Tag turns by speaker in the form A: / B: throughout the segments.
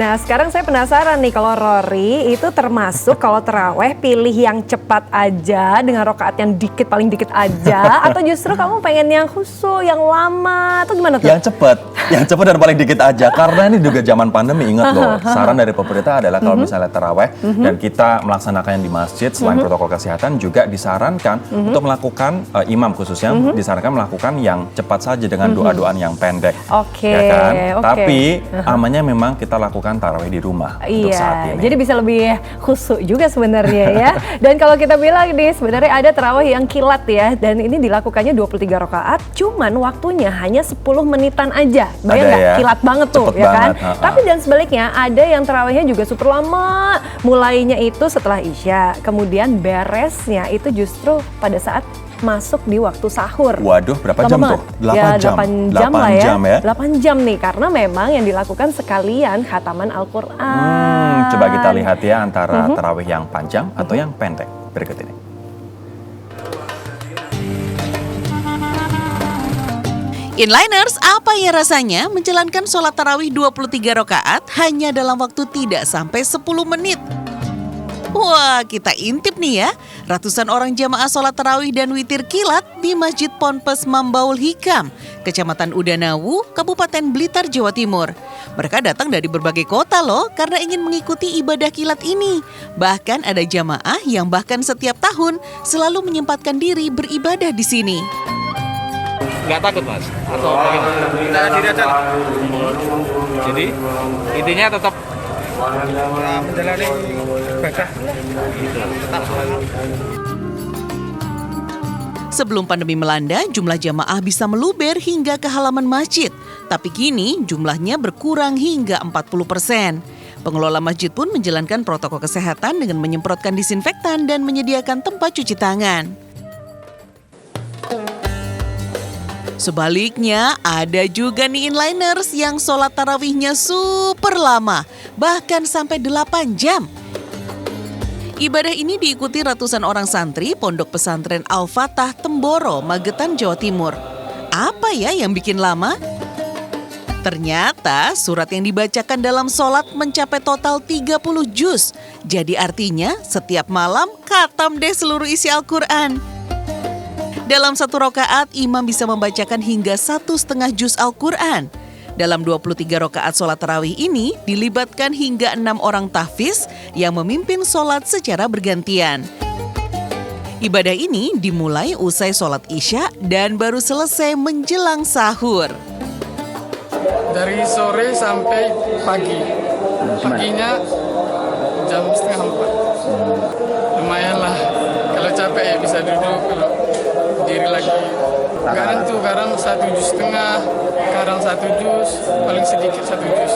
A: Nah sekarang saya penasaran nih, kalau Rory itu termasuk kalau terawih pilih yang cepat aja dengan rokaat yang dikit, paling dikit aja, atau justru kamu pengen yang khusyuk, yang lama, atau gimana tuh?
B: Yang cepat dan paling dikit aja. Karena ini juga zaman pandemi, ingat loh. Saran dari pemerintah adalah kalau misalnya terawih dan kita melaksanakannya di masjid, selain protokol kesehatan juga disarankan untuk melakukan, imam khususnya disarankan melakukan yang cepat saja dengan doa-doaan yang pendek.
A: Oke,
B: Ya kan?
A: oke.
B: Tapi amannya memang kita lakukan tarawih di rumah untuk saat
A: Iya,
B: ini.
A: jadi bisa lebih khusyuk juga sebenarnya ya. Dan kalau kita bilang nih, sebenarnya ada tarawih yang kilat ya, dan ini dilakukannya 23 rakaat, cuman waktunya hanya 10 menitan aja. Bayang nggak?
B: ya.
A: Kilat banget tuh,
B: Cepet
A: ya kan?
B: banget,
A: Tapi dan sebaliknya, ada yang tarawihnya juga super lama. Mulainya itu setelah Isya, kemudian beresnya itu justru pada saat masuk di waktu sahur.
B: Waduh, berapa
A: Lama
B: jam
A: banget.
B: tuh? 8
A: Ya,
B: jam.
A: 8 jam lah ya.
B: 8 jam ya.
A: 8 jam nih, karena memang yang dilakukan sekalian khataman Al-Quran.
B: Coba kita lihat ya antara tarawih yang panjang atau yang pendek berikut ini.
C: Inliners, apa ya rasanya menjalankan sholat tarawih 23 rakaat hanya dalam waktu tidak sampai 10 menit? Wah, kita intip nih ya. Ratusan orang jamaah sholat tarawih dan witir kilat di Masjid Ponpes Mambaul Hikam, Kecamatan Udanawu, Kabupaten Blitar, Jawa Timur. Mereka datang dari berbagai kota loh karena ingin mengikuti ibadah kilat ini. Bahkan ada jamaah yang bahkan setiap tahun selalu menyempatkan diri beribadah di sini.
D: Nggak takut mas? Atau bagaimana? Tidak diri aja. Jadi intinya tetap menjalani ibadah. Tetap semangat.
C: Sebelum pandemi melanda, jumlah jamaah bisa meluber hingga ke halaman masjid. Tapi kini jumlahnya berkurang hingga 40%. Pengelola masjid pun menjalankan protokol kesehatan dengan menyemprotkan disinfektan dan menyediakan tempat cuci tangan. Sebaliknya, ada juga nih inliners yang sholat tarawihnya super lama, bahkan sampai 8 jam. Ibadah ini diikuti ratusan orang santri Pondok Pesantren Al-Fatah, Temboro, Magetan, Jawa Timur. Apa ya yang bikin lama? Ternyata surat yang dibacakan dalam sholat mencapai total 30 juz. Jadi artinya setiap malam khatam deh seluruh isi Al-Quran. Dalam satu rakaat, imam bisa membacakan hingga 1,5 juz Al-Quran. Dalam 23 rakaat sholat tarawih ini, dilibatkan hingga 6 orang tahfiz yang memimpin sholat secara bergantian. Ibadah ini dimulai usai sholat Isya dan baru selesai menjelang sahur.
E: Dari sore sampai pagi. Paginya jam 3:30. Lumayan lah. Kalau capek ya bisa duduk, kalau diri lagi. Kadang 1,5 juz, kadang 1 juz, paling sedikit 1 juz.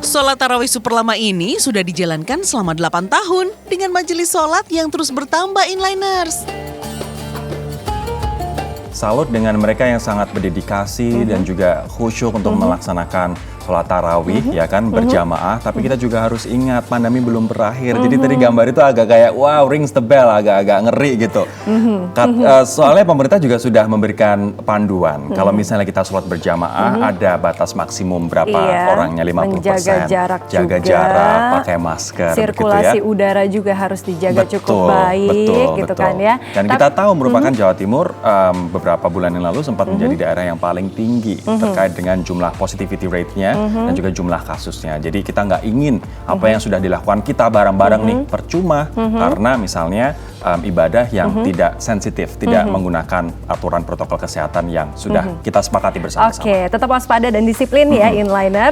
C: Sholat tarawih super lama ini sudah dijalankan selama 8 tahun dengan majelis sholat yang terus bertambah inliners.
B: Salut dengan mereka yang sangat berdedikasi dan juga khusyuk untuk melaksanakan sholat tarawih ya kan berjamaah. Tapi kita juga harus ingat pandemi belum berakhir. Jadi tadi gambar itu agak kayak wow, rings the bell, agak-agak ngeri gitu. Soalnya pemerintah juga sudah memberikan panduan. Kalau misalnya kita sholat berjamaah ada batas maksimum berapa orangnya, 50%.
A: Menjaga jarak
B: Jaga
A: juga.
B: jarak, pakai masker.
A: Sirkulasi
B: begitu ya.
A: udara juga harus dijaga cukup baik gitu kan ya.
B: Dan kita tahu merupakan Jawa Timur beberapa bulan yang lalu sempat menjadi daerah yang paling tinggi terkait dengan jumlah positivity rate-nya dan juga jumlah kasusnya. Jadi kita nggak ingin apa yang sudah dilakukan kita bareng-bareng nih percuma karena misalnya ibadah yang tidak sensitif, tidak menggunakan aturan protokol kesehatan yang sudah kita sepakati bersama-sama.
A: Oke, tetap waspada dan disiplin ya inliners.